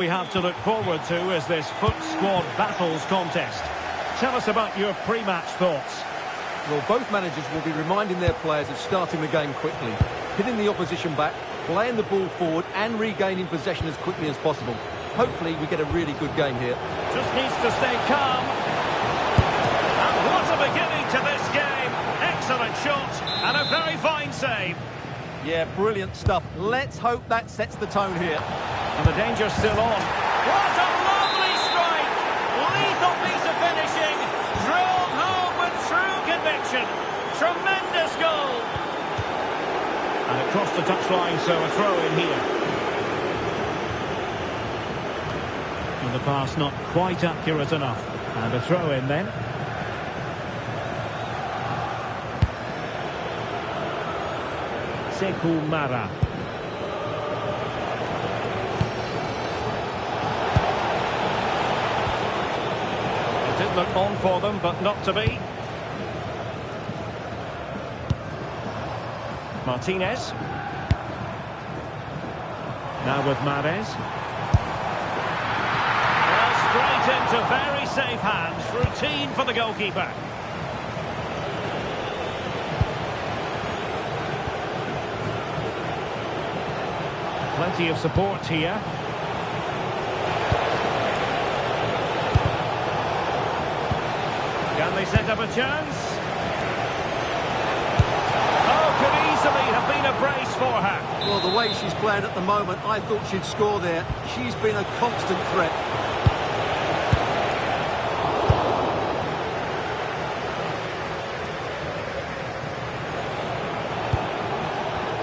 We have to look forward to is this FUT Squad Battles contest. Tell us about your pre-match thoughts. Well, both managers will be reminding their players of starting the game quickly, hitting the opposition back, playing the ball forward and regaining possession as quickly as possible. Hopefully we get a really good game here. Just needs to stay calm. And what a beginning to this game. Excellent shot and a very fine save. Yeah, brilliant stuff. Let's hope that sets the tone here. And the danger's still on. What a lovely strike! Lethal piece of finishing. Drilled home with true conviction. Tremendous goal. And across the touchline, so a throw in here. And the pass not quite accurate enough. And a throw in then. Sekou Mara. It did look on for them, but not to be. Martinez. Now with Mahrez. Well, straight into very safe hands. Routine for the goalkeeper. Plenty of support here. Can they set up a chance? Oh, could easily have been a brace for her. Well, the way she's playing at the moment, I thought she'd score there. She's been a constant threat.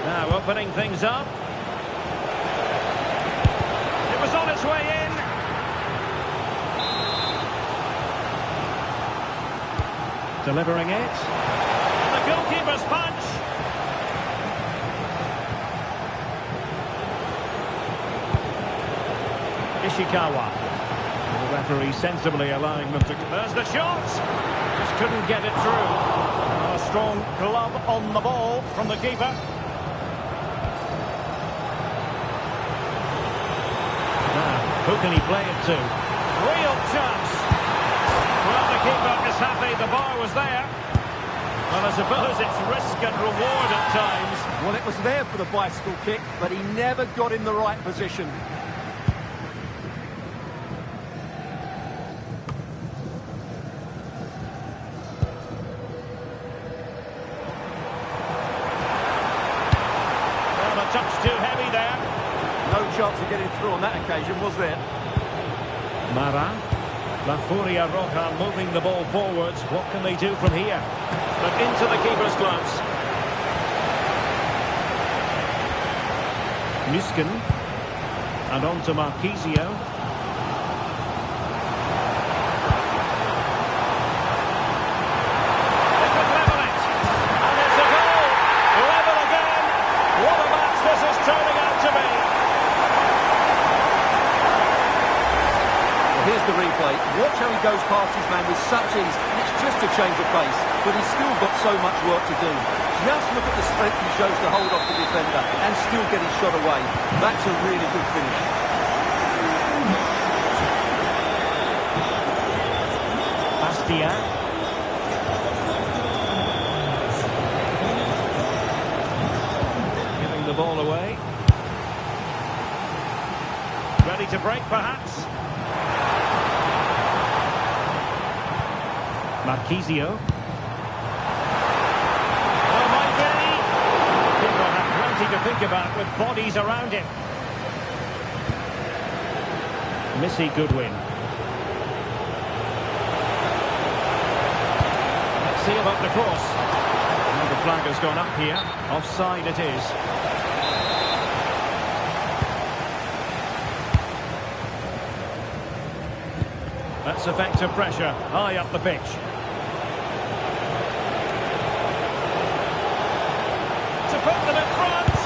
Now opening things up. It was on its way in. Delivering it. And the goalkeeper's punch. Ishikawa. The referee sensibly allowing them to... There's the shot. Just couldn't get it through. A strong glove on the ball from the keeper. Who can he play it to? Real chance. Well, the keeper is happy the bar was there. Well, I suppose it's risk and reward at times. Well, it was there for the bicycle kick, but he never got in the right position. Well, a touch too heavy there. No chance of getting through on that occasion, was there? Mara. La Furia Roja moving the ball forwards. What can they do from here? But into the keeper's gloves. Muskin. And on to Marquisio. They could level it. And it's a goal. Level again. What a match this is turning out to be. Here's the replay. Watch how he goes past his man with such ease, and it's just a change of pace, but he's still got so much work to do. Just look at the strength he shows to hold off the defender and still get his shot away. That's a really good finish. Bastia. Giving the ball away. Ready to break, perhaps. Marquisio. Oh, might be. People have plenty to think about with bodies around him. Missy Goodwin. Let's see about the cross. And the flag has gone up here. Offside it is. That's effective pressure. High up the pitch. To put them in front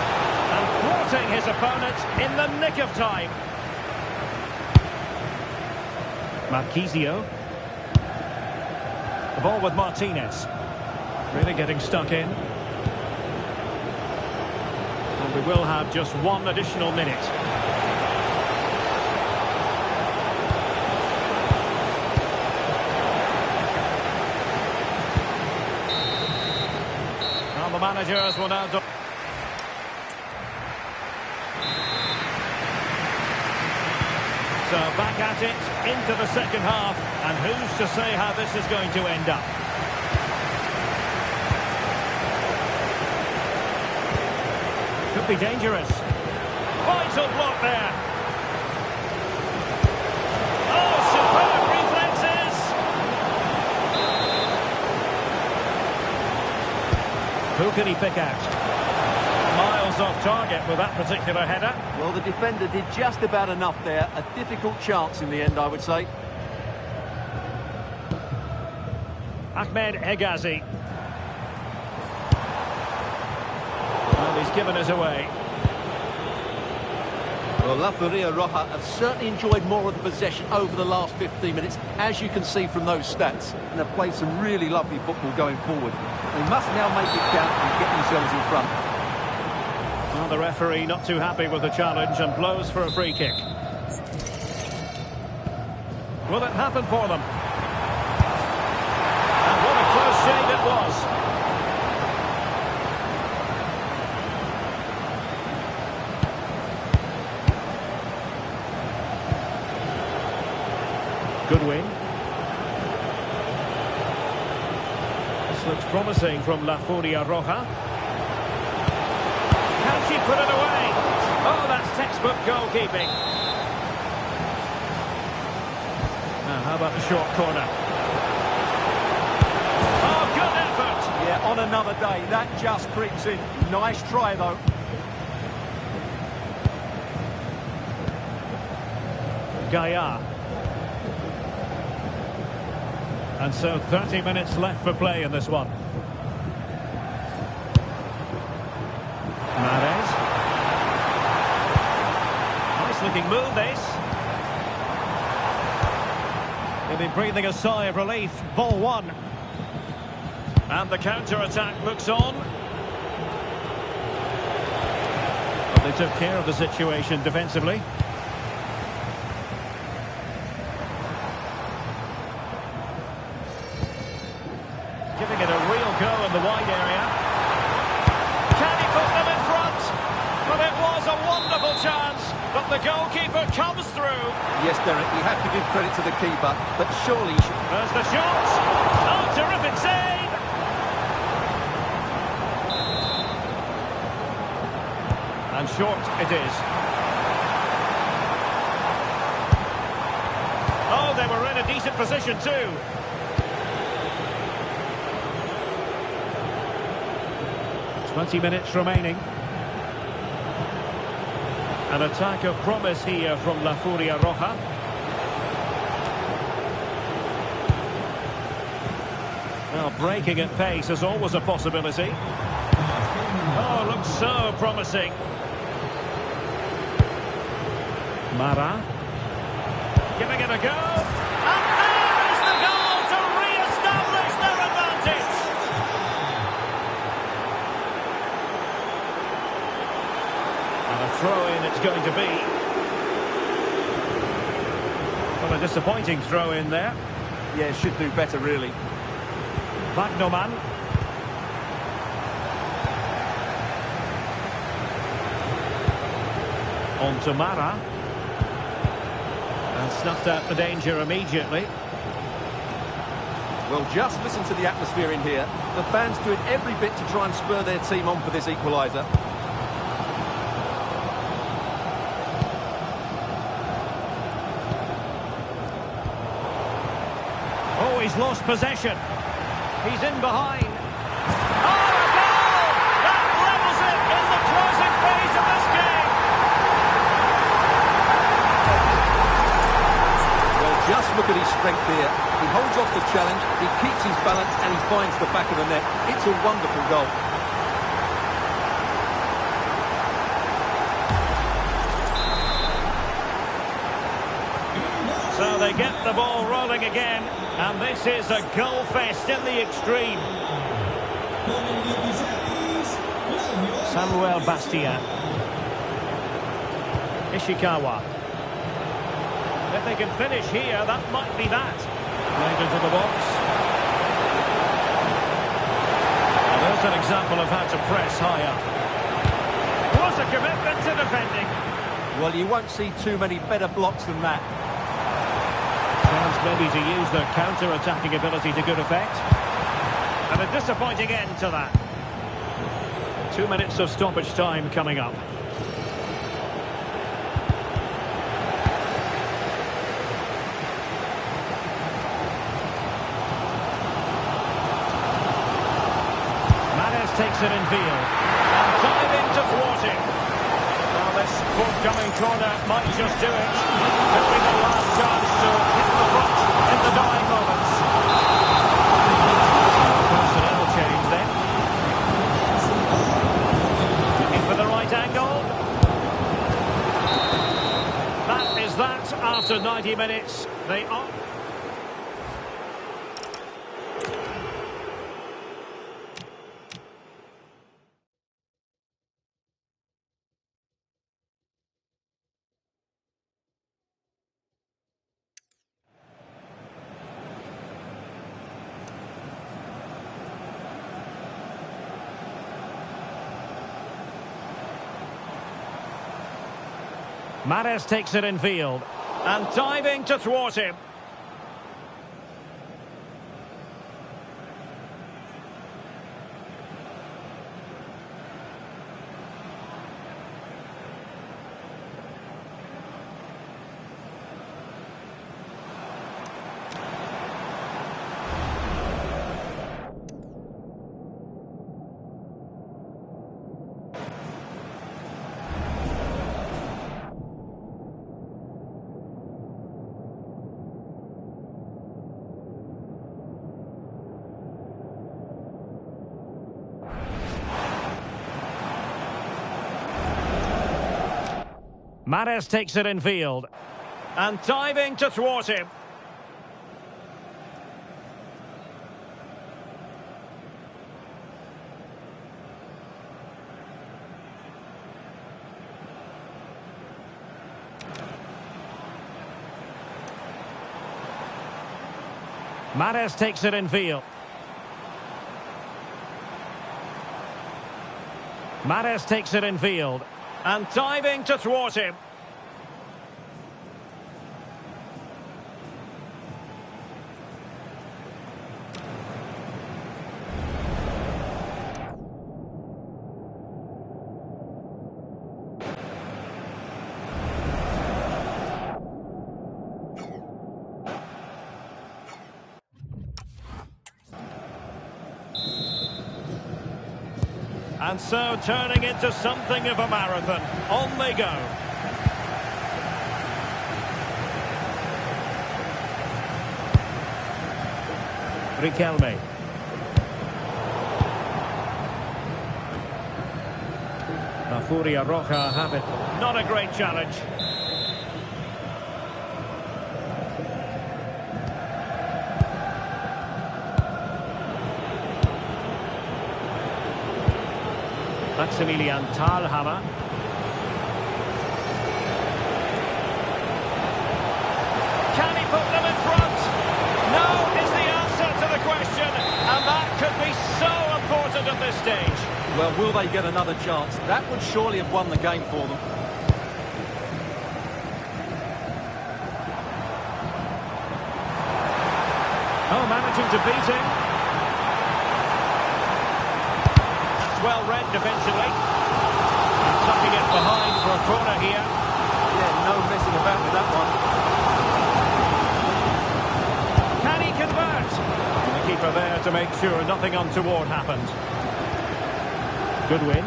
and thwarting his opponent in the nick of time. Marquisio. The ball with Martinez. Really getting stuck in. And we will have just one additional minute. managers will now do. So back at it into the second half, and who's to say how this is going to end up? Could be dangerous. Vital block there. Oh, superb reflexes. Who can he pick out? Miles off target with that particular header. Well, the defender did just about enough there. A difficult chance in the end, I would say. Ahmed Hegazi. Well, he's given us away. Well, La Furia Roja have certainly enjoyed more of the possession over the last 15 minutes, as you can see from those stats. And they've played some really lovely football going forward. They must now make it count and get themselves in front. Well, the referee not too happy with the challenge and blows for a free kick. Will it happen for them? And what a close shave it was. Good win. This looks promising from La Furia Roja. Can she put it away? Oh, that's textbook goalkeeping. Now, how about the short corner? Oh, good effort. Yeah, on another day, that just creeps in. Nice try, though. Gaia. And so 30 minutes left for play in this one. Mahrez. Nice looking move, this. He'll be breathing a sigh of relief. Ball one. And the counter-attack looks on. Well, they took care of the situation defensively. Giving it a real go in the wide area. Can he put them in front? But it was a wonderful chance. But the goalkeeper comes through. Yes, Derek, you have to give credit to the keeper, but surely... There's the shot. Oh, terrific save. And short it is. Oh, they were in a decent position too. Twenty minutes remaining. An attack of promise here from La Furia Roja. Well, breaking at pace is always a possibility. Oh, looks so promising. Mara. Giving it a go. And there is the goal to re-establish their advantage. And a throw-in it's going to be. Well, a disappointing throw-in there. Yeah, should do better, really. Wagnerman. On to Mara. And snuffed out the danger immediately. Well, just listen to the atmosphere in here. The fans doing every bit to try and spur their team on for this equaliser. Oh, he's lost possession. He's in behind. Oh, a goal! That levels it in the closing phase of this game. Well, just look at his strength here. He holds off the challenge, he keeps his balance, and he finds the back of the net. It's a wonderful goal. So they get the ball rolling again, and this is a goal fest in the extreme. Samuel Bastia. Ishikawa. If they can finish here, that might be that. Played into the box. And there's Just an example of how to press high up. What a commitment to defending. Well, you won't see too many better blocks than that. Chance maybe to use their counter-attacking ability to good effect. And a disappointing end to that. 2 minutes of stoppage time coming up. Takes it in field and diving to thwart it. Now this forthcoming corner might just do it. Could be the last chance to hit the front in the dying moments. Personnel change then. Looking for the right angle. That is that after 90 minutes. They are... Mahrez takes it in field and diving to thwart him. Mahrez takes it in field and diving to thwart him. Mahrez takes it in field. Mahrez takes it in field and diving to thwart him. And so turning into something of a marathon. On they go. Riquelme. La Furia Roja have it. Not a great challenge. Maximilian Thalhammer. Can he put them in front? No is the answer to the question, and that could be so important at this stage. Well, will they get another chance? That would surely have won the game for them. Oh, managing to beat him. Well read defensively. And tucking it behind for a corner here. Yeah, no messing about with that one. Can he convert? And the keeper there to make sure nothing untoward happened. Good win.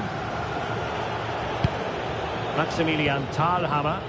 Maximilian Thalhammer.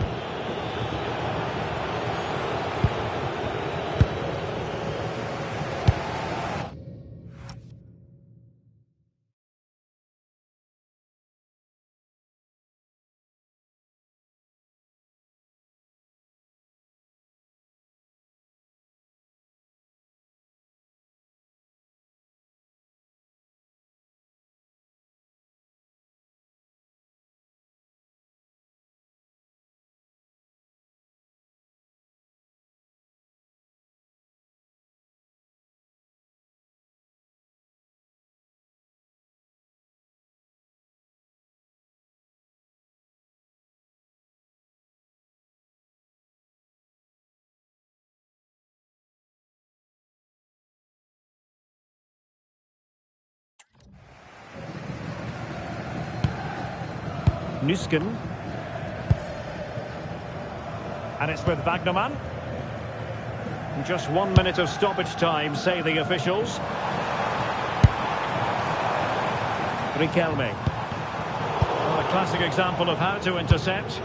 Nusken. And it's with Wagnerman. Just 1 minute of stoppage time, say the officials. Riquelme. Well, a classic example of how to intercept.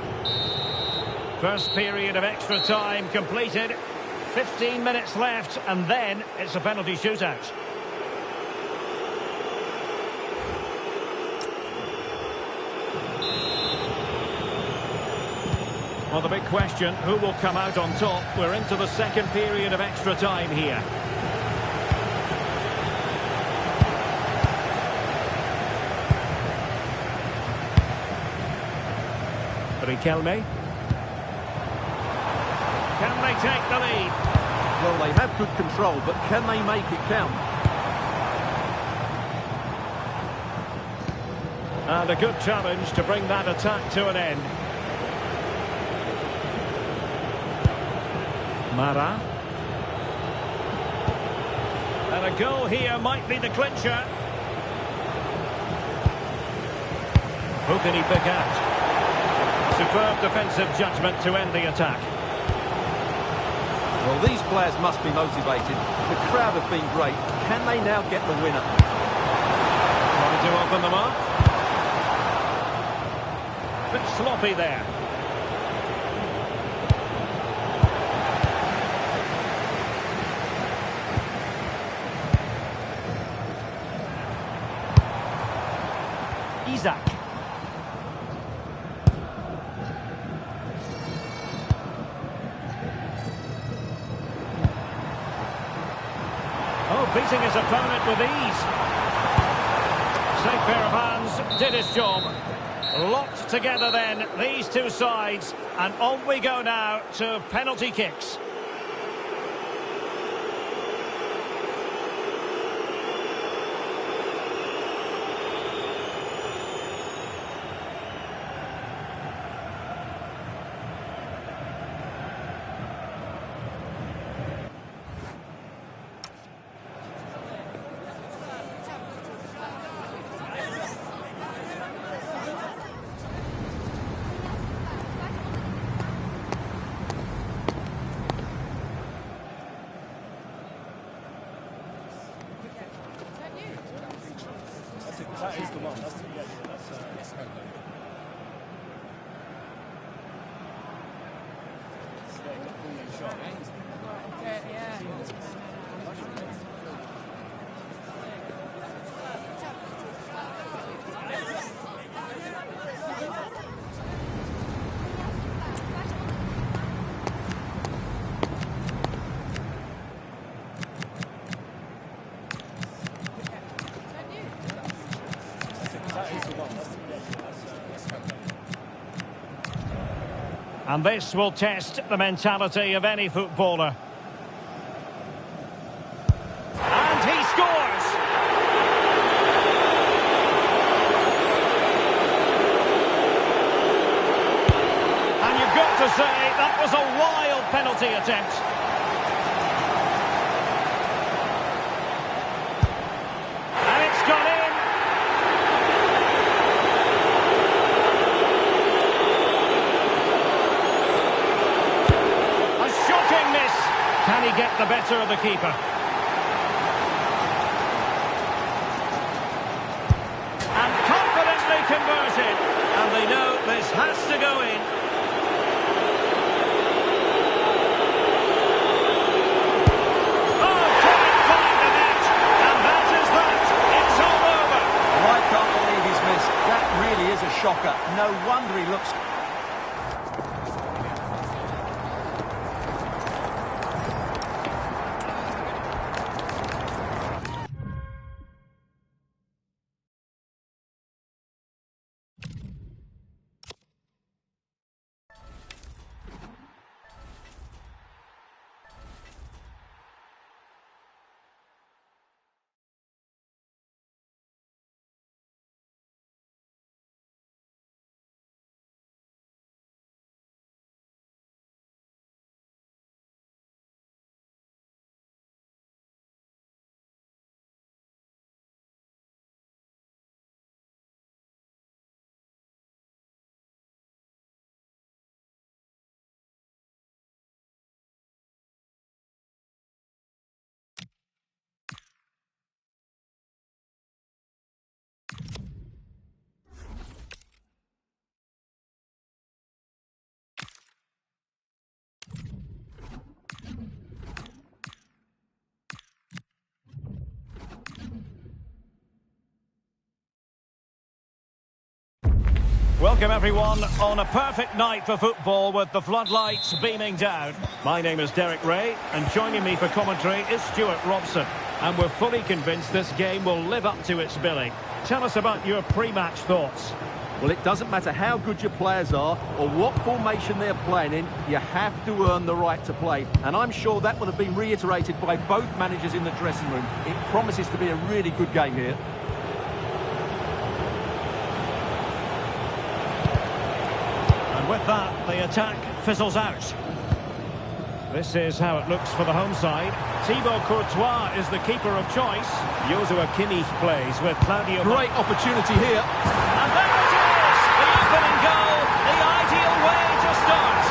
First period of extra time completed. 15 minutes left, and then it's a penalty shootout. Well, the big question, who will come out on top? We're into the second period of extra time here. Riquelme. Can they take the lead? Well, they have good control, but can they make it count? And a good challenge to bring that attack to an end. Mara. And a goal here might be the clincher. Who can he pick out? Superb defensive judgment to end the attack. Well, these players must be motivated. The crowd have been great. Can they now get the winner? Trying to open them up. Bit sloppy there. Isaac. Oh, beating his opponent with ease. Safe pair of hands, did his job. Locked together then, these two sides. And on we go now to penalty kicks. That is the one. That's And this will test the mentality of any footballer. And he scores! And you've got to say, that was a wild penalty attempt. And it's gone in. Can he get the better of the keeper? And confidently converted. And they know this has to go in. Oh, can't find the net. And that is that. It's all over. Well, I can't believe he's missed. That really is a shocker. No wonder he looks... Welcome everyone on a perfect night for football with the floodlights beaming down. My name is Derek Ray and joining me for commentary is Stuart Robson. And we're fully convinced this game will live up to its billing. Tell us about your pre-match thoughts. Well, it doesn't matter how good your players are or what formation they're playing in, you have to earn the right to play. And I'm sure that would have been reiterated by both managers in the dressing room. It promises to be a really good game here. And with that, the attack fizzles out. This is how it looks for the home side. Thibaut Courtois is the keeper of choice. Joshua Kimmich plays with Claudio. Great opportunity here. And there it is! The opening goal, the ideal way to start.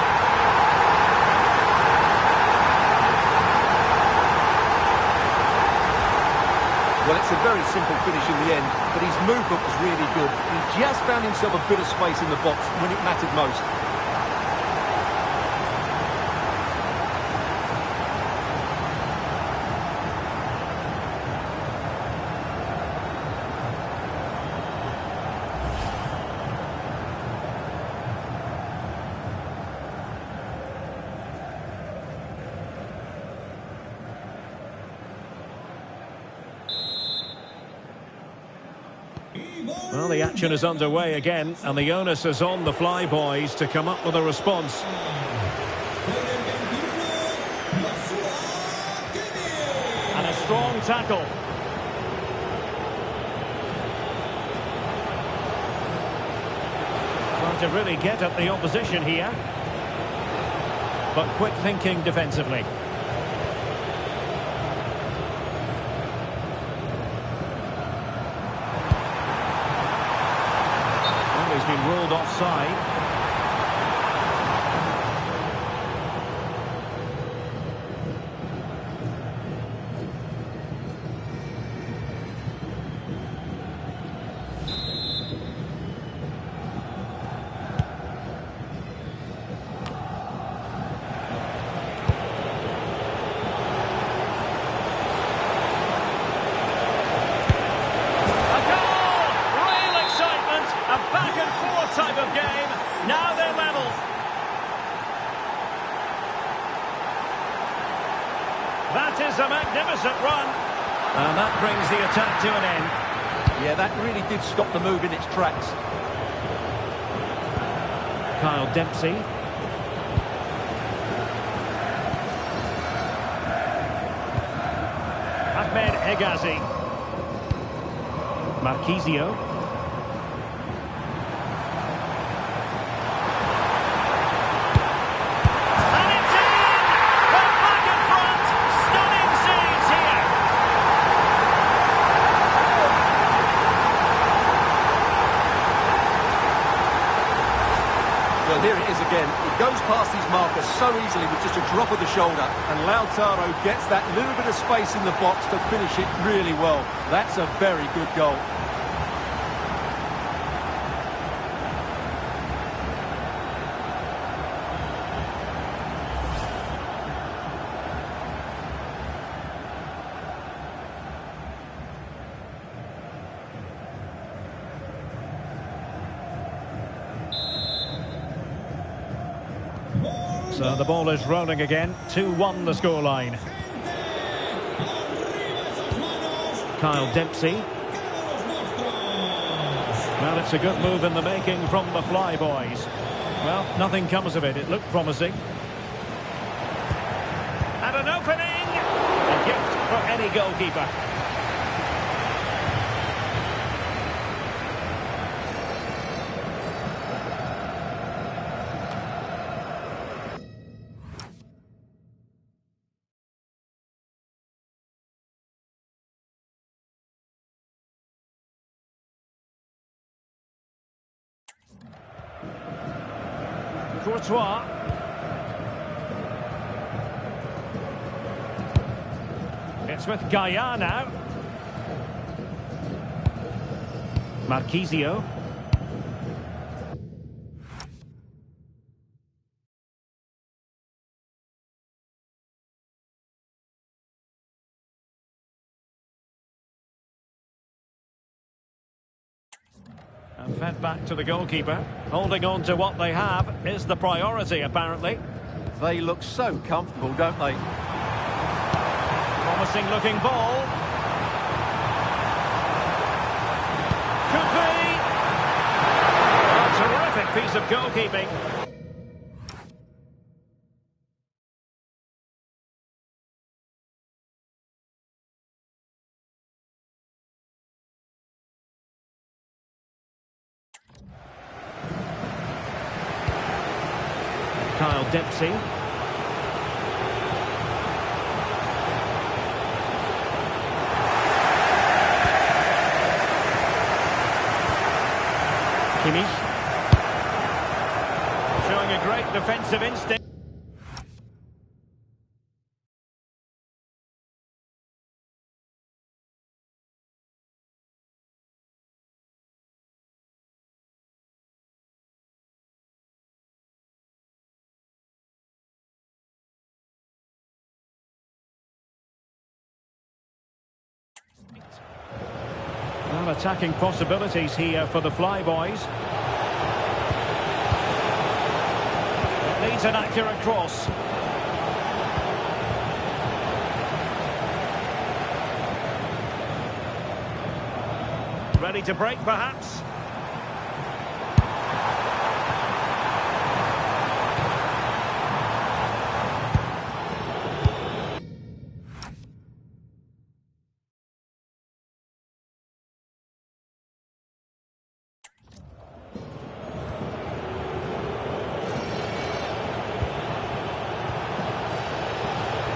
Well, it's a very simple finish in the end, but his movement was really good. He just found himself a bit of space in the box when it mattered most. Well, the action is underway again, and the onus is on the Flyboys to come up with a response. And a strong tackle. Trying to really get at the opposition here. But quick thinking defensively. He's been ruled offside. Type of game. Now they're level. That is a magnificent run. And that brings the attack to an end. Yeah, that really did stop the move in its tracks. Kyle Dempsey. Ahmed Egazi. Marquisio. Well, here it is again. It goes past his marker so easily with just a drop of the shoulder. And Lautaro gets that little bit of space in the box to finish it really well. That's a very good goal. So the ball is rolling again. 2-1 the scoreline. Kyle Dempsey. Well, it's a good move in the making from the Flyboys. Well, nothing comes of it. It looked promising. And an opening! A gift for any goalkeeper. Courtois. It's with Gaia now. Marquisio. And fed back to the goalkeeper. Holding on to what they have is the priority, apparently. They look so comfortable, don't they? Promising looking ball. Could be. A terrific piece of goalkeeping. Kyle Dempsey. Kimmich. Showing a great defensive instinct. Well, attacking possibilities here for the Flyboys. It needs an accurate cross. Ready to break, perhaps?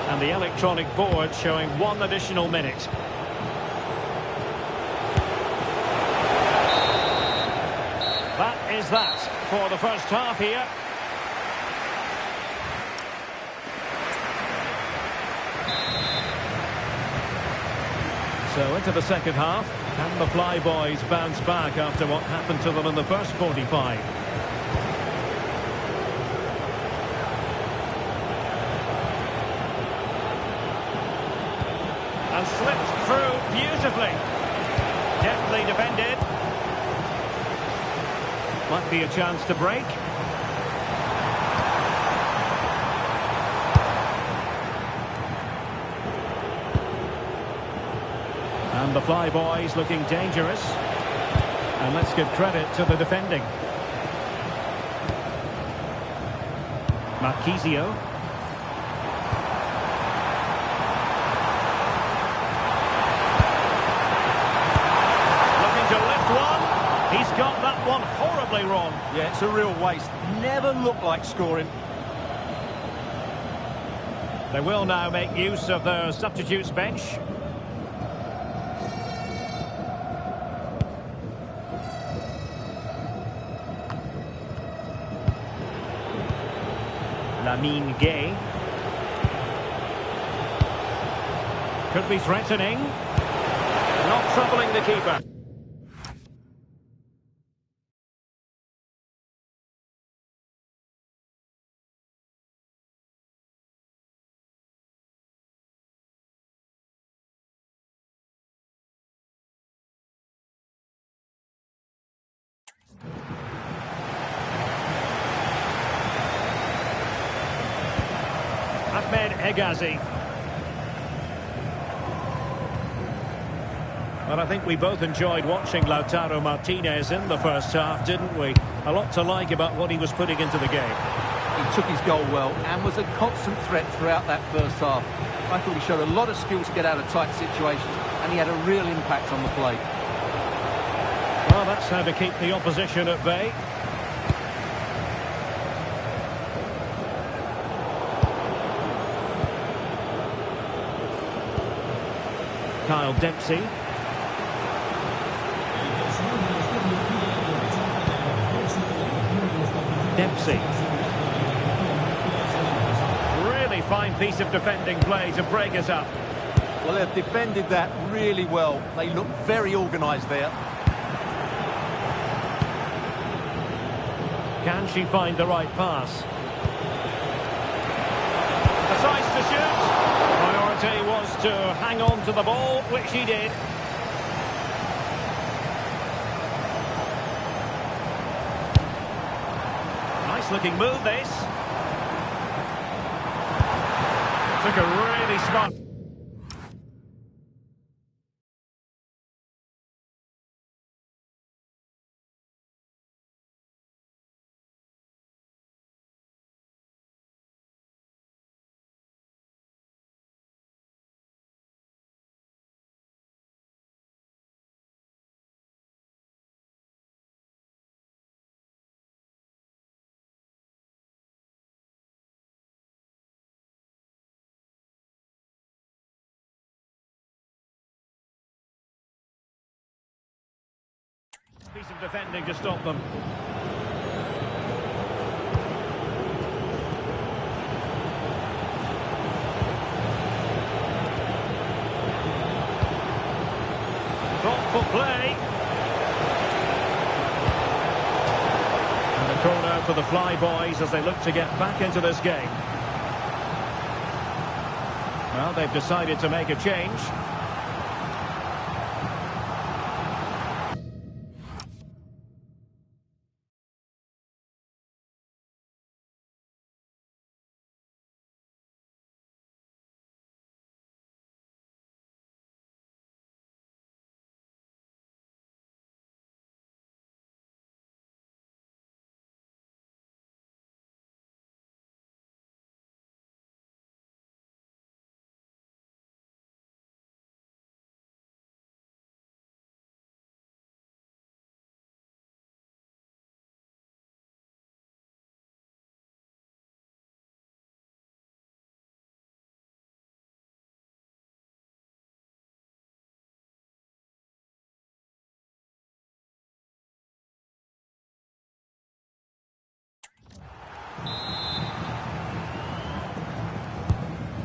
And the electronic board showing 1 additional minute. That is that for the first half here. So into the second half, and the Flyboys bounce back after what happened to them in the first 45. And slipped through beautifully. Deftly defended. Might be a chance to break. And the Flyboys looking dangerous. And let's give credit to the defending. Marquisio. He's got that one horribly wrong. Yeah, it's a real waste. Never looked like scoring. They will now make use of their substitutes bench. Lamine Gay. Could be threatening. Not troubling the keeper. Ahmed Egazi. Well, I think we both enjoyed watching Lautaro Martinez in the first half, didn't we? A lot to like about what he was putting into the game. He took his goal well and was a constant threat throughout that first half. I thought he showed a lot of skill to get out of tight situations, and he had a real impact on the play. Well, that's how to keep the opposition at bay. Kyle Dempsey. Dempsey. Really fine piece of defending play to break us up. Well, they've defended that really well. They look very organised there. Can she find the right pass? Decides to shoot. Priority was to hang on to the ball, which he did. Nice looking move, this. Took a really smart... Piece of defending to stop them. Thoughtful play. And a corner for the Flyboys as they look to get back into this game. Well, they've decided to make a change.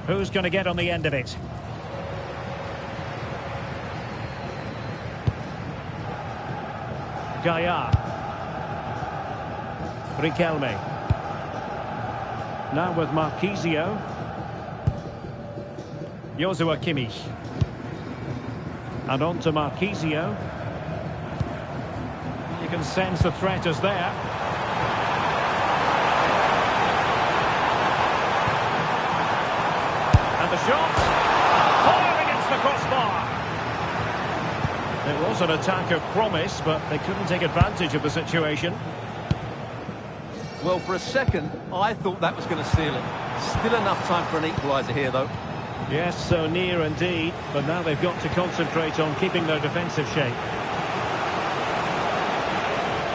Who's going to get on the end of it? Gaia. Riquelme. Now with Marquisio. Joshua Kimmich. And on to Marquisio. You can sense the threat is there. And the shot. Fire against the crossbar. It was an attack of promise, but they couldn't take advantage of the situation. Well, for a second, I thought that was going to seal it. Still enough time for an equaliser here, though. Yes, so near indeed, but now they've got to concentrate on keeping their defensive shape.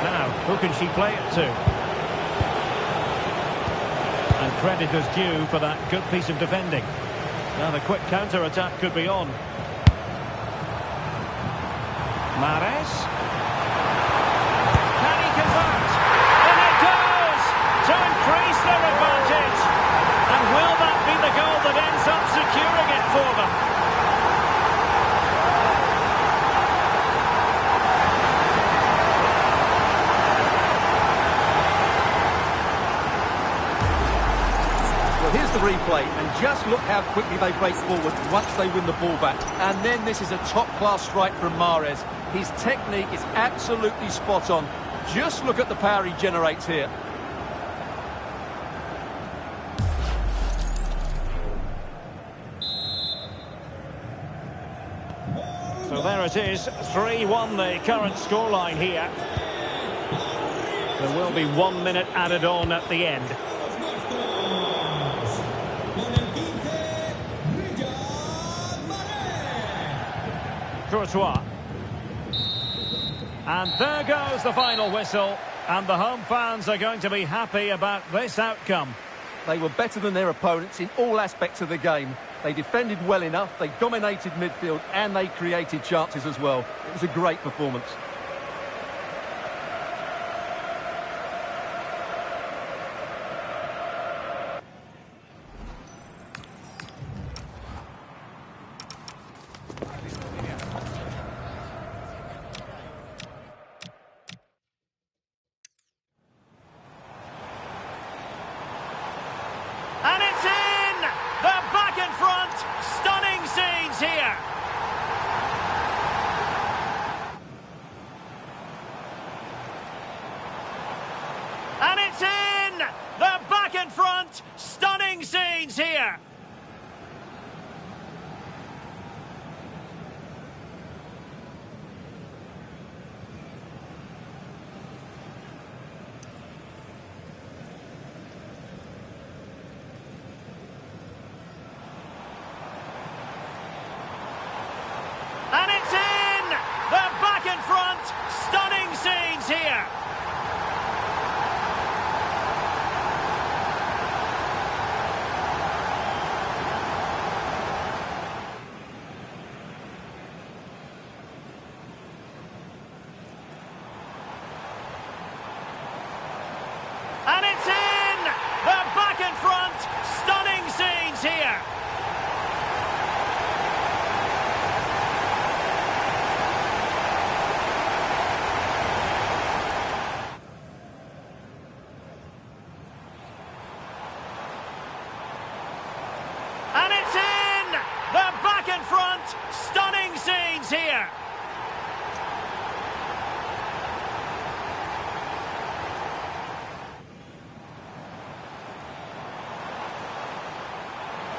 Now, who can she play it to? And credit is due for that good piece of defending. Now the quick counter-attack could be on. Mahrez. Can he convert? And it goes! To increase their advantage. And will that be the goal that ends up securing it for them? Well, here's the replay, and just look how quickly they break forward once they win the ball back. And then this is a top-class strike from Mahrez. His technique is absolutely spot on. Just look at the power he generates here. So there it is, 3-1 the current scoreline here. There will be 1 minute added on at the end. Courtois. And there goes the final whistle. And the home fans are going to be happy about this outcome. They were better than their opponents in all aspects of the game. They defended well enough, they dominated midfield, and they created chances as well. It was a great performance. And it's in! They're back in front! Stunning scenes here!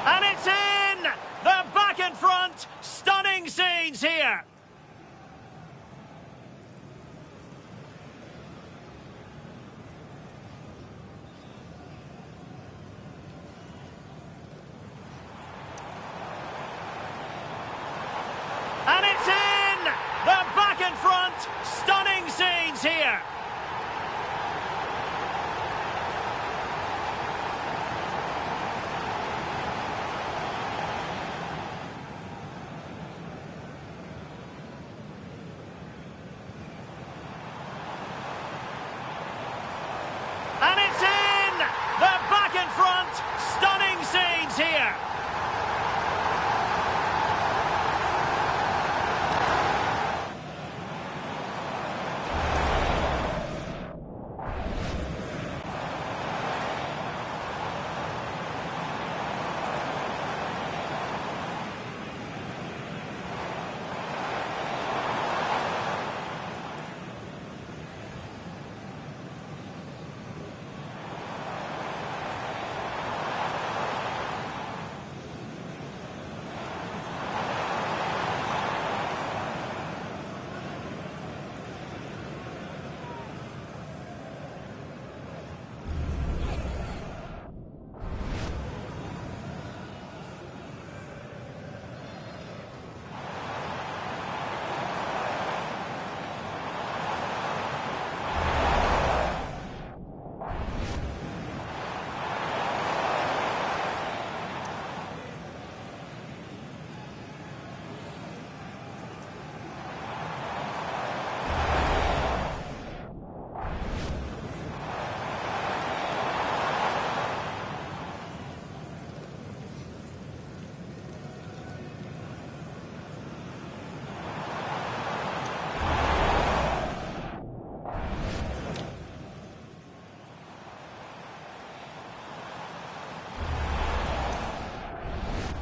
And it's in! They're back in front! Stunning scenes here! And it's in! They're back in front! Stunning scenes here! And it's in! They're back in front! Stunning scenes here!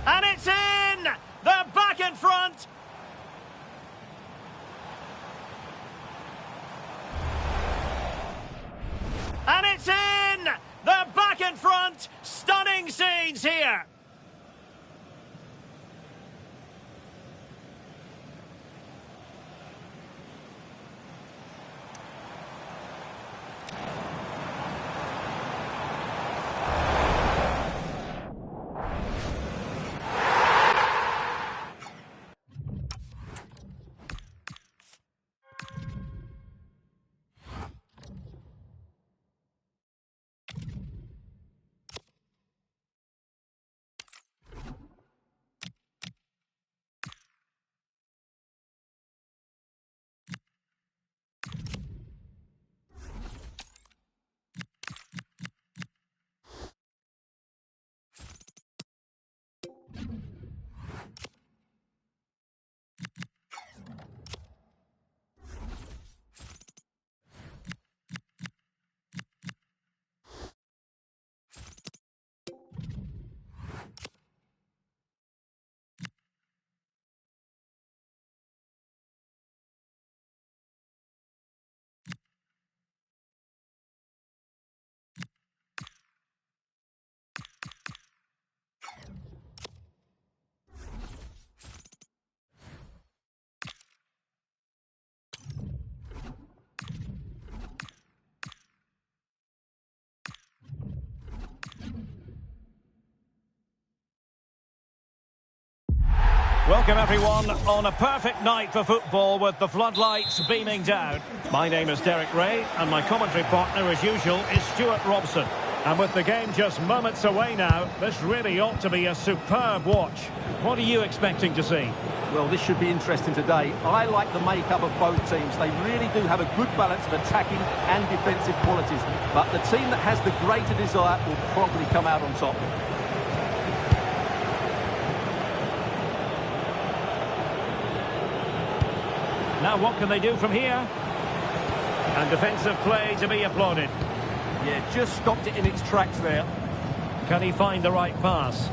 And it's in! They're back in front! And it's in! They're back in front! Stunning scenes here! Welcome everyone on a perfect night for football with the floodlights beaming down. My name is Derek Ray and my commentary partner as usual is Stuart Robson. And with the game just moments away now, this really ought to be a superb watch. What are you expecting to see? Well, this should be interesting today. I like the makeup of both teams. They really do have a good balance of attacking and defensive qualities. But the team that has the greater desire will probably come out on top. Now what can they do from here? And defensive play to be applauded. Yeah, just stopped it in its tracks there. Can he find the right pass?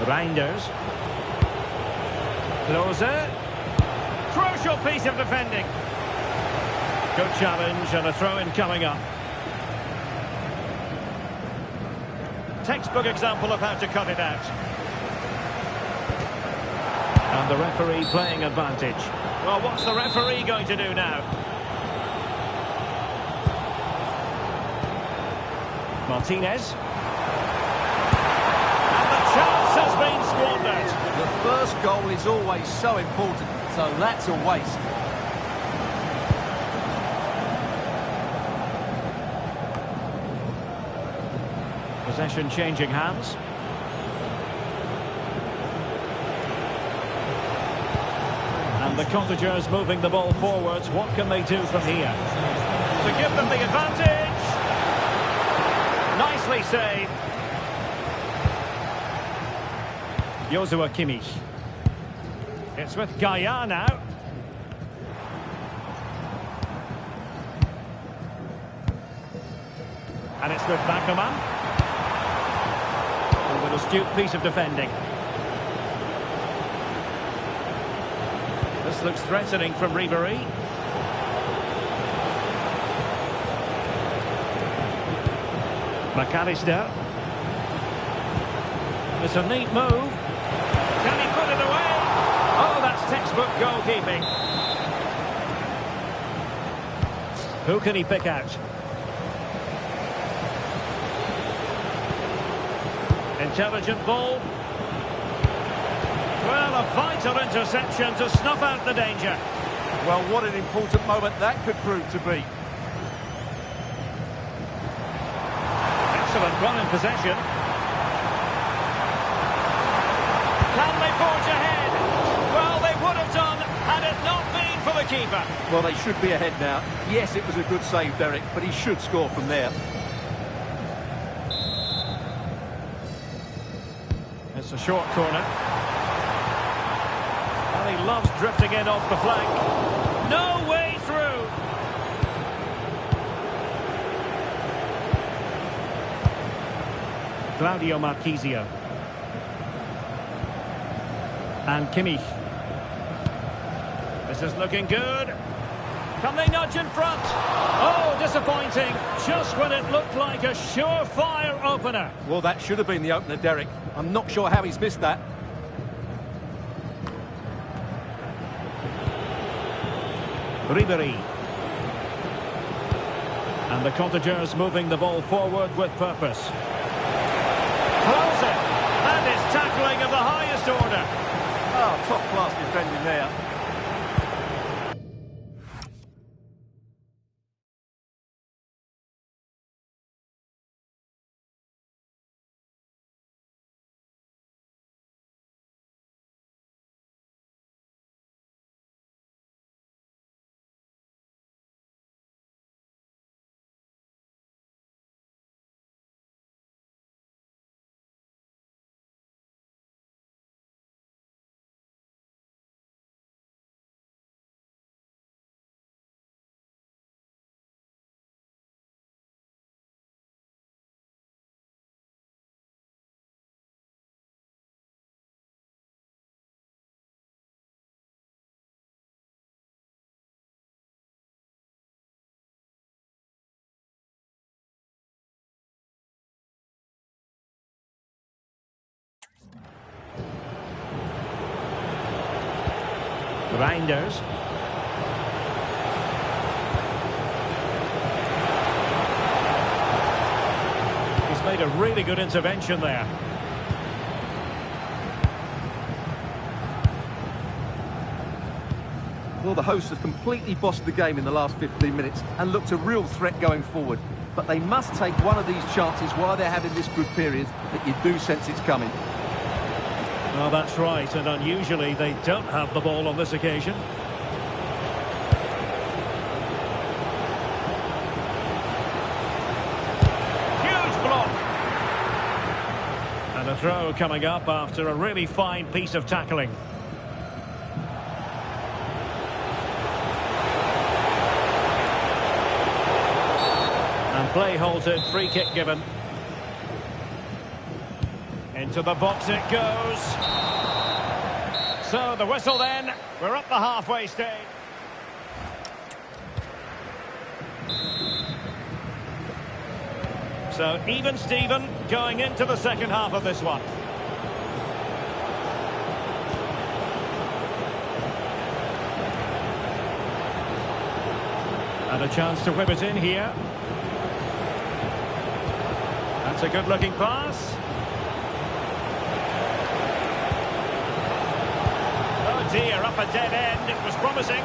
Reinders. Closer. Crucial piece of defending. Good challenge and a throw-in coming up. Textbook example of how to cut it out. And the referee playing advantage. Well, what's the referee going to do now? Martinez. And the chance has been squandered. The first goal is always so important, so that's a waste. Possession changing hands. And the Cottagers moving the ball forwards. What can they do from here? To give them the advantage. Nicely saved. Joshua Kimmich. It's with Gaia now. And it's with Backerman. With an astute piece of defending. This looks threatening from Ribery. McAllister. It's a neat move. Can he put it away? Oh, that's textbook goalkeeping. Who can he pick out? Intelligent ball. Well, a vital interception to snuff out the danger. Well, what an important moment that could prove to be. Excellent run in possession. Can they forge ahead? Well, they would have done had it not been for the keeper. Well, they should be ahead now. Yes, it was a good save, Derek, but he should score from there. It's a short corner. And he loves drifting in off the flank. No way through. Claudio Marchisio. And Kimmich. This is looking good. Can they nudge in front? Oh, disappointing. Just when it looked like a surefire opener. Well, that should have been the opener, Derek. I'm not sure how he's missed that. Ribery. And the Cottagers moving the ball forward with purpose. Close it. That is tackling of the highest order. Oh, top-class defending there. Reinders. He's made a really good intervention there. Well, the hosts have completely bossed the game in the last 15 minutes and looked a real threat going forward. But they must take one of these chances while they're having this good period that you do sense it's coming. Well, that's right, and unusually they don't have the ball on this occasion. Huge block! And a throw coming up after a really fine piece of tackling. And play halted, free kick given. Into the box it goes. So the whistle then. We're up the halfway stage. So even Steven going into the second half of this one. And a chance to whip it in here. That's a good-looking pass. Oh dear, up a dead end. It was promising.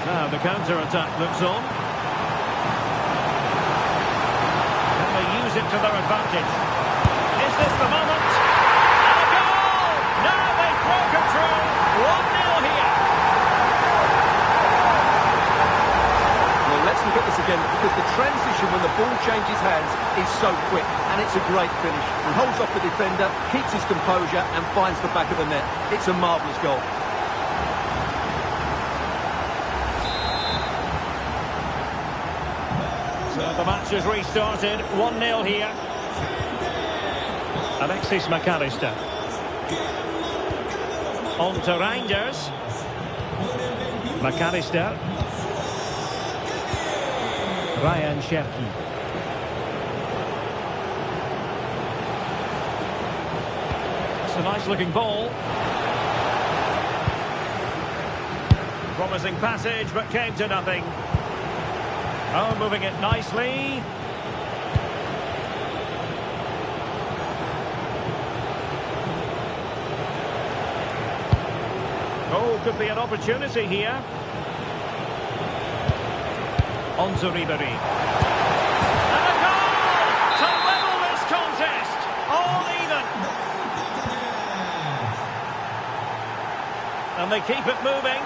Now the counter-attack looks on. Can they use it to their advantage? Is this the moment? And a goal! Now they've broken through. 1-0 here. Well, let's look at this again, because the transition when the ball changes hands is so quick, and it's a great finish. He holds off the defender, keeps his composure, and finds the back of the net. It's a marvellous goal. So the match has restarted. 1-0 here. Alexis McAllister. On to Reinders. McAllister. Ryan Cherki. It's a nice-looking ball. Promising passage, but came to nothing. Oh, moving it nicely. Oh, could be an opportunity here. On to Ribéry. And a goal to level this contest. All even. And they keep it moving.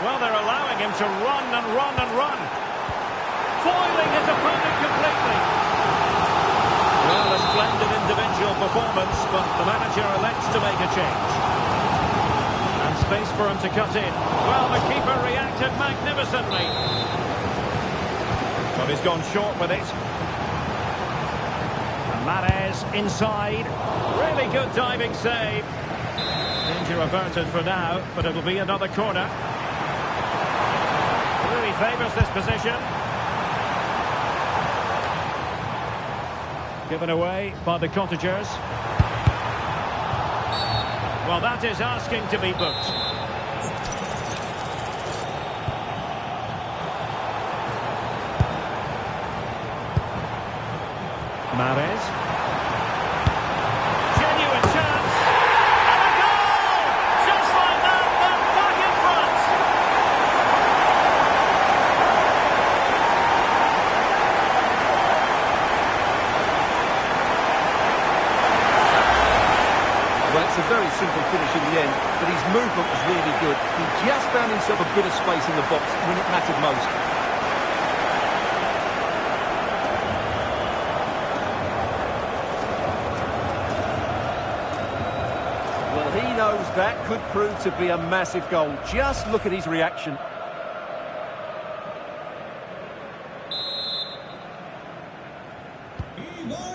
Well, they're allowing him to run and run and run. Foiling his opponent completely. Well, a splendid individual performance, but the manager elects to make a change. And space for him to cut in. Well, the keeper reacted magnificently. But he's gone short with it. And Mahrez inside. Really good diving save. Danger averted for now, but it'll be another corner. Really favours this position. Given away by the Cottagers. Well, that is asking to be booked. Mahrez. Genuine chance. And a goal! Just like that, they're back in front. Well, it's a very simple finish in the end, but his movement was really good. He just found himself a bit of space in the box when it mattered most. Well, he knows that could prove to be a massive goal. Just look at his reaction.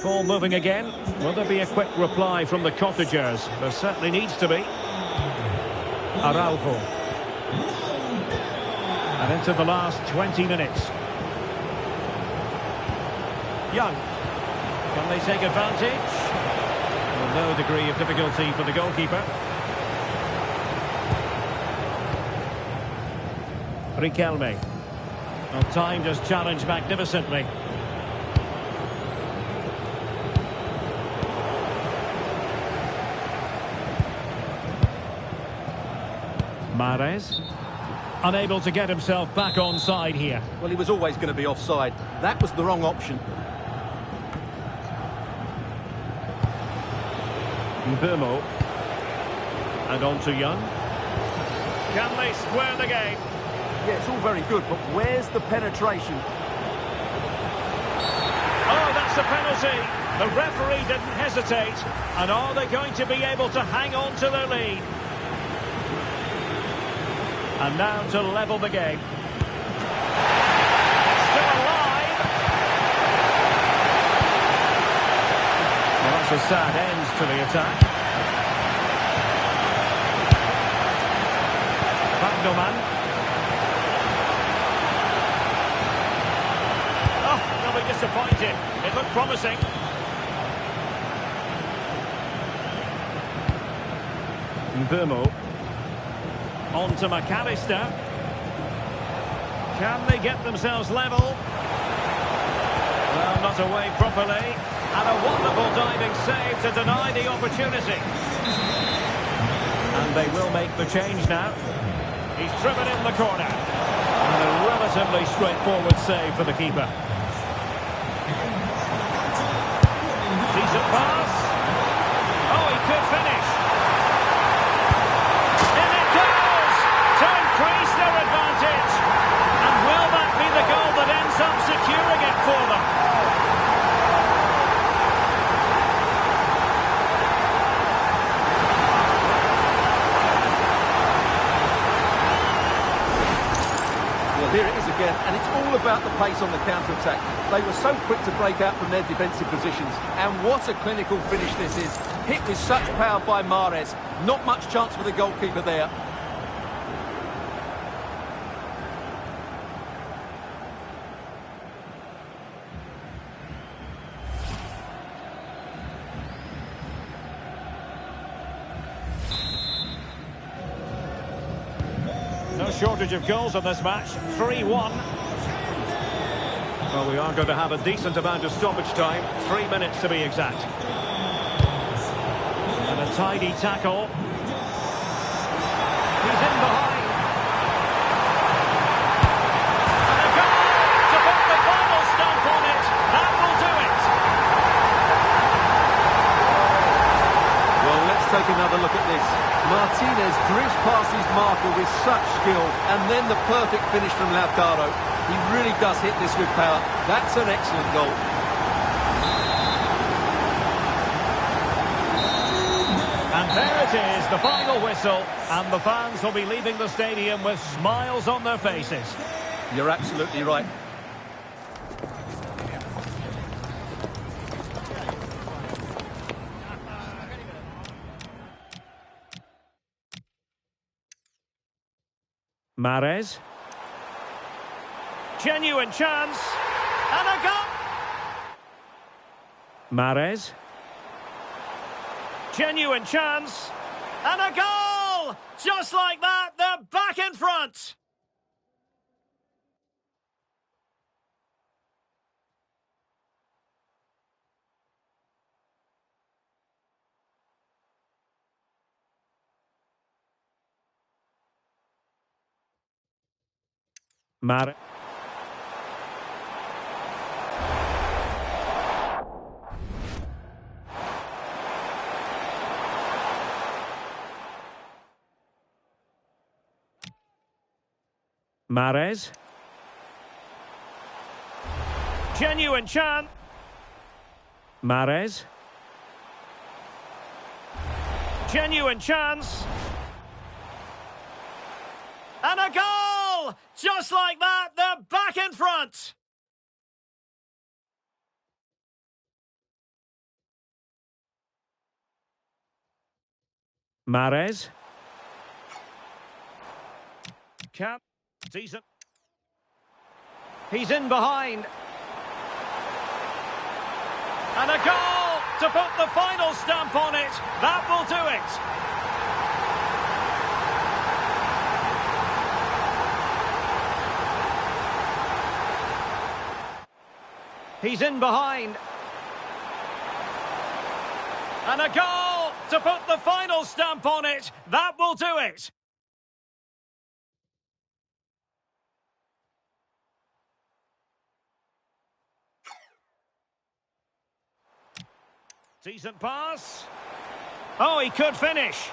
Ball moving again. Will there be a quick reply from the Cottagers? There certainly needs to be. Araujo. And into the last 20 minutes. Young. Can they take advantage? Well, no degree of difficulty for the goalkeeper. Riquelme. Well, time just challenged magnificently. Mahrez, unable to get himself back onside here. Well, he was always going to be offside. That was the wrong option. Mbeumo. And on to Young. Can they square the game? Yeah, it's all very good, but where's the penetration? Oh, that's a penalty. The referee didn't hesitate. And are they going to be able to hang on to their lead? And now to level the game. Still alive. Well, that's a sad end to the attack. Wagnerman. Oh, they'll be disappointed. It looked promising. Mbumo. On to McAllister. Can they get themselves level? Well, not away properly. And a wonderful diving save to deny the opportunity. And they will make the change now. He's driven in the corner. And a relatively straightforward save for the keeper. Decent pass. Oh, he could finish. In it goes! To increase their advantage. And will that be the goal that ends up securing it for them? Well, here it is again, and it's all about the pace on the counter-attack. They were so quick to break out from their defensive positions, and what a clinical finish this is. Hit with such power by Mahrez. Not much chance for the goalkeeper there. No shortage of goals in this match. 3-1. Well, we are going to have a decent amount of stoppage time. 3 minutes to be exact. And a tidy tackle. He's in behind. And a goal to put the final stamp on it. That will do it. Well, let's take another look at this. Martinez drifts past his marker with such skill, and then the perfect finish from Lautaro. He really does hit this with power. That's an excellent goal. And there it is, the final whistle, and the fans will be leaving the stadium with smiles on their faces. You're absolutely right. Mahrez. Genuine chance. And a goal! Mahrez. Genuine chance. And a goal! Just like that, they're back in front! Mahrez. Mahrez. Genuine chance. Mahrez. Genuine chance. And a goal! Just like that, they're back in front! Mahrez. Cap. Decent. He's in behind. And a goal to put the final stamp on it. That will do it. He's in behind. And a goal to put the final stamp on it. That will do it. Decent pass. Oh, he could finish.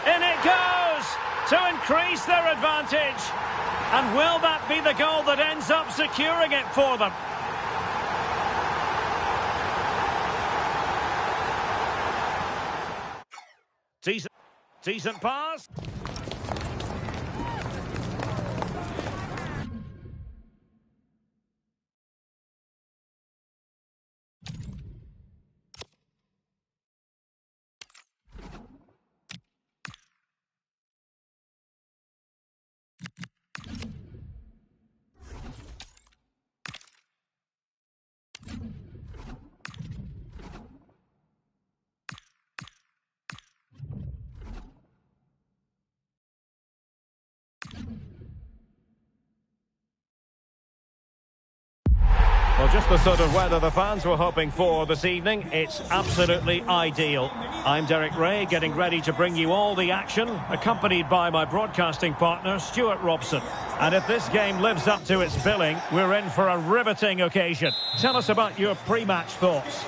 In it goes to increase their advantage. And will that be the goal that ends up securing it for them? Decent pass. Well, just the sort of weather the fans were hoping for this evening. It's absolutely ideal. I'm Derek Ray, getting ready to bring you all the action, accompanied by my broadcasting partner, Stuart Robson. And if this game lives up to its billing, we're in for a riveting occasion. Tell us about your pre-match thoughts.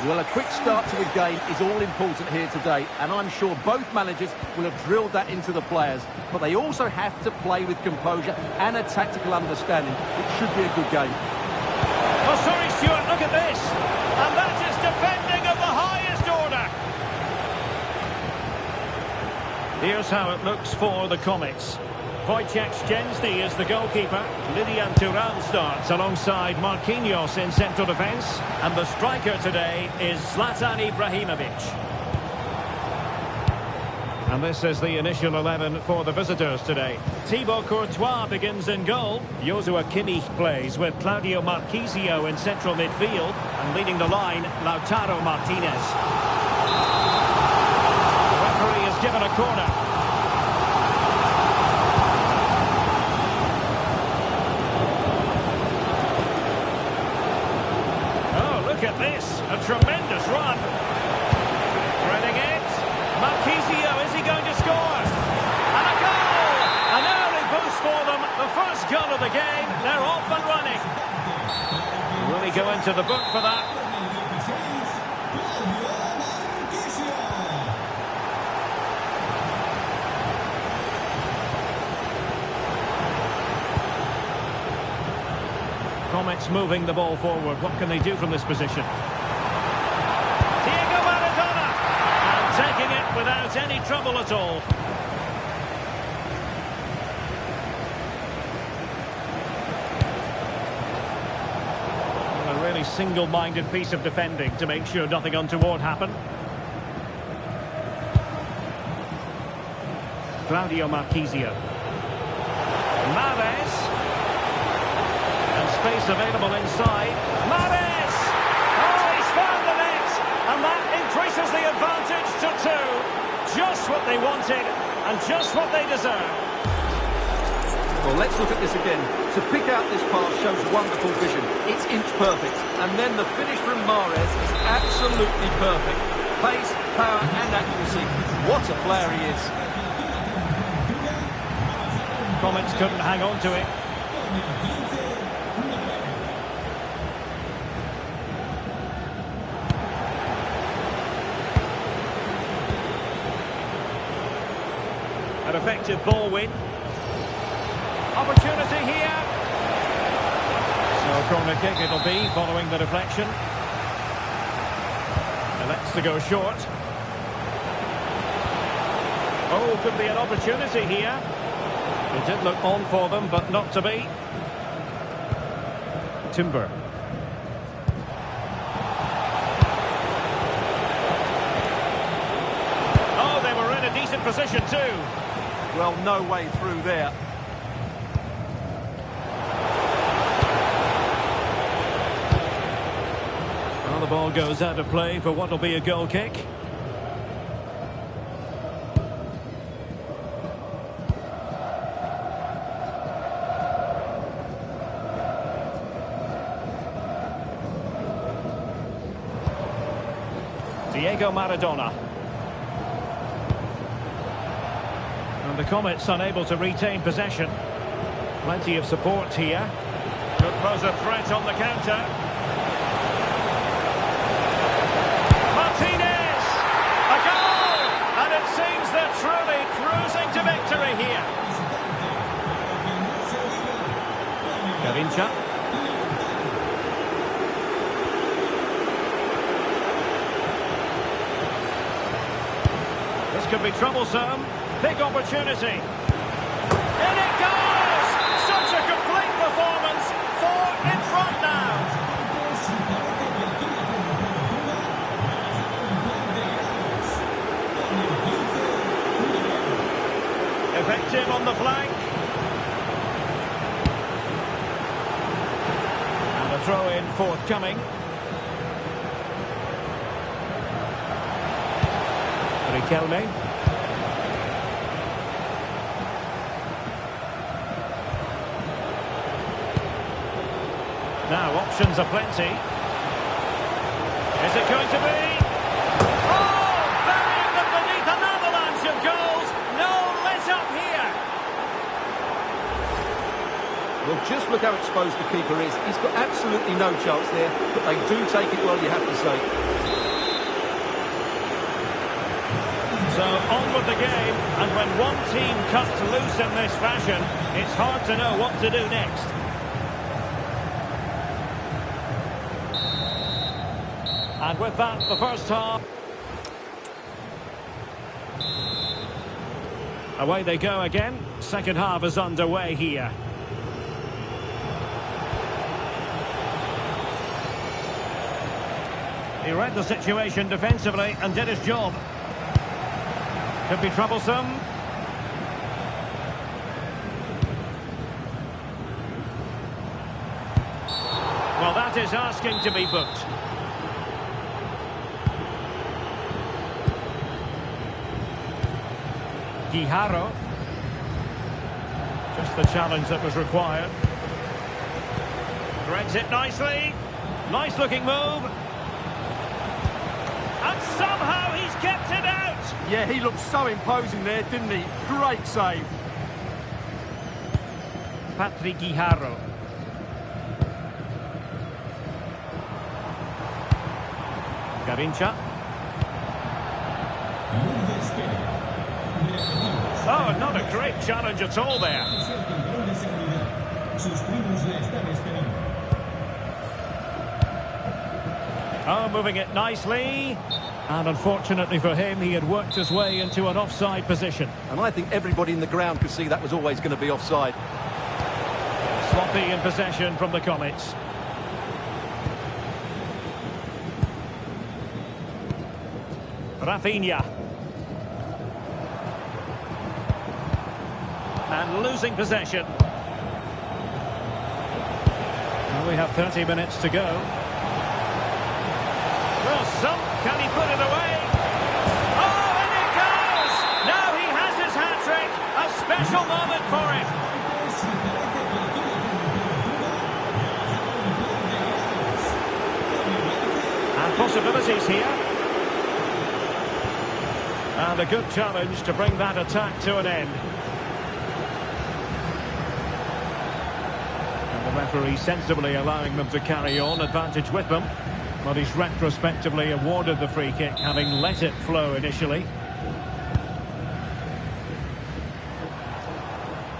Well, a quick start to the game is all important here today, and I'm sure both managers will have drilled that into the players. But they also have to play with composure and a tactical understanding. It should be a good game. Oh, sorry, Stuart, look at this. And that is defending of the highest order. Here's how it looks for the Comets. Wojciech Szczęsny is the goalkeeper. Lilian Thuram starts alongside Marquinhos in central defence. And the striker today is Zlatan Ibrahimovic. And this is the initial 11 for the visitors today. Thibaut Courtois begins in goal. Joshua Kimmich plays with Claudio Marchisio in central midfield. And leading the line, Lautaro Martinez. The referee has given a corner. Look at this, a tremendous run. Threading it. Marchisio, is he going to score? And a goal! An early boost for them. The first goal of the game. They're off and running. Will he go into the book for that? Comets moving the ball forward. What can they do from this position? Diego Maradona! And taking it without any trouble at all. Well, a really single-minded piece of defending to make sure nothing untoward happened. Claudio Marchisio. Mahrez. Space available inside. Mahrez! Oh, he's found the net! And that increases the advantage to 2. Just what they wanted and just what they deserve. Well, let's look at this again. To pick out this pass shows wonderful vision. It's inch perfect. And then the finish from Mahrez is absolutely perfect. Pace, power and accuracy. What a player he is. Comets couldn't hang on to it. An effective ball win. Opportunity here. So corner kick it'll be following the deflection. Elects to go short. Oh, could be an opportunity here. It did look on for them, but not to be. Timber. Oh, they were in a decent position too. Well, no way through there. Well, the ball goes out of play for what will be a goal kick. Diego Maradona. And the Comets unable to retain possession. Plenty of support here. Could pose a threat on the counter. Martinez! A goal! And it seems they're truly cruising to victory here. Gavincha. This could be troublesome. Big opportunity. In it goes! Such a complete performance. 4 in front now. Effective on the flank. And a throw-in forthcoming. Riquelme. Now, options are plenty. Is it going to be? Oh, burying them beneath an avalanche of goals. No let up here. Well, just look how exposed the keeper is. He's got absolutely no chance there, but they do take it well, you have to say. So, on with the game, and when one team cuts loose in this fashion, it's hard to know what to do next. And with that, the first half. Away they go again. Second half is underway here. He read the situation defensively and did his job. Could be troublesome. Well, that is asking to be booked. Guijarro. Just the challenge that was required. Threads it nicely. Nice looking move. And somehow he's kept it out. Yeah, he looked so imposing there, didn't he? Great save. Patrick Guijarro. Garincha. Oh, not a great challenge at all there. Oh, moving it nicely. And unfortunately for him, he had worked his way into an offside position. And I think everybody in the ground could see that was always going to be offside. Sloppy in possession from the Comets. Rafinha. And losing possession. Well, we have 30 minutes to go. Well, can he put it away? Oh, and it goes! Now he has his hat-trick. A special moment for him. And possibilities here. And a good challenge to bring that attack to an end. And the referee sensibly allowing them to carry on, advantage with them. But he's retrospectively awarded the free kick, having let it flow initially.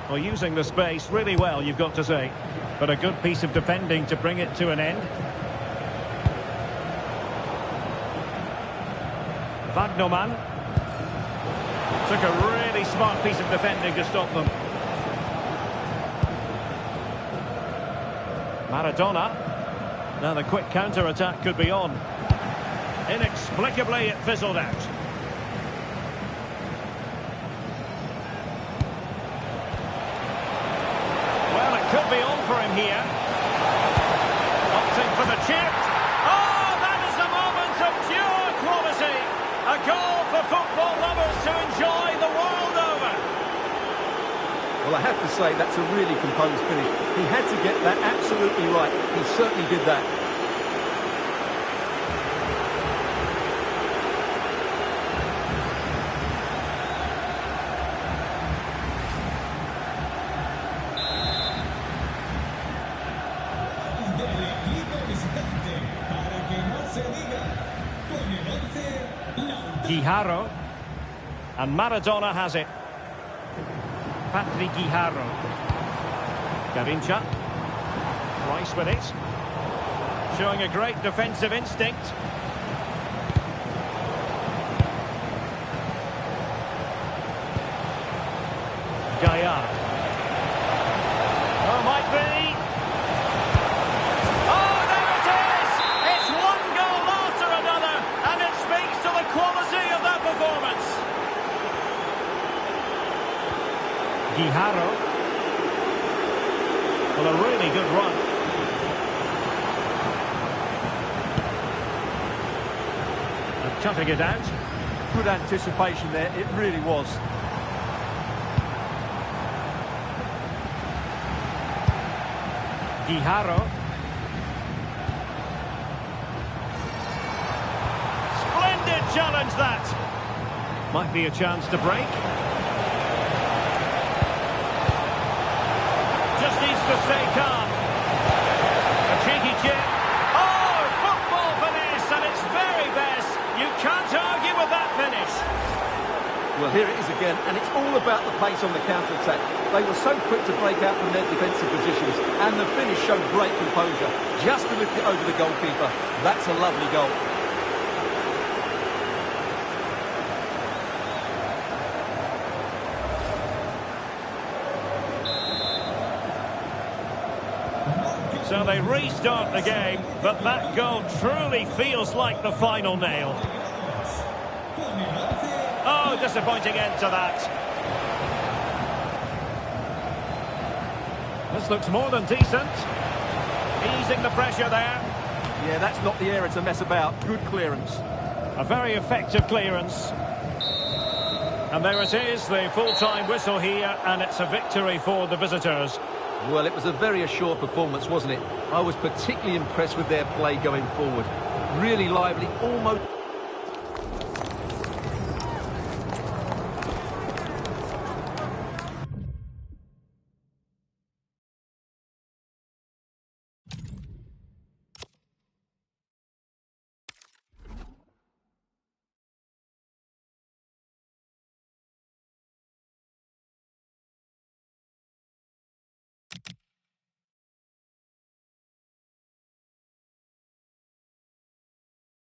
Well, using the space really well, you've got to say. But a good piece of defending to bring it to an end. Wagnerman. Took a really smart piece of defending to stop them. Maradona. Now the quick counter-attack could be on. Inexplicably, it fizzled out. Well, it could be on for him here. Opting for the chip. Oh, that is a moment of pure quality. A goal for football lovers to enjoy the world over. Well, I have to say, that's a really composed finish. He had to get that absolutely right. He certainly did that. Guijarro. And Maradona has it. Patrick Guijarro. Garincha. Rice with it. Showing a great defensive instinct. Gaillard. Oh, might be. Oh, there it is! It's one goal after another, and it speaks to the quality of that performance. Guijarro. Well, a really good run. And cutting it out. Good anticipation there, it really was. Guijarro. challenge that. Might be a chance to break. Just needs to stay calm. A cheeky chip. Oh, football finesse at its very best. You can't argue with that finish. Well, here it is again, and it's all about the pace on the counter-attack. They were so quick to break out from their defensive positions, and the finish showed great composure. Just to lift it over the goalkeeper. That's a lovely goal. So they restart the game, but that goal truly feels like the final nail. Oh, disappointing end to that. This looks more than decent. Easing the pressure there. Yeah, that's not the area to mess about. Good clearance. A very effective clearance. And there it is, the full-time whistle here, and it's a victory for the visitors. Well, it was a very assured performance, wasn't it? I was particularly impressed with their play going forward. Really lively, almost...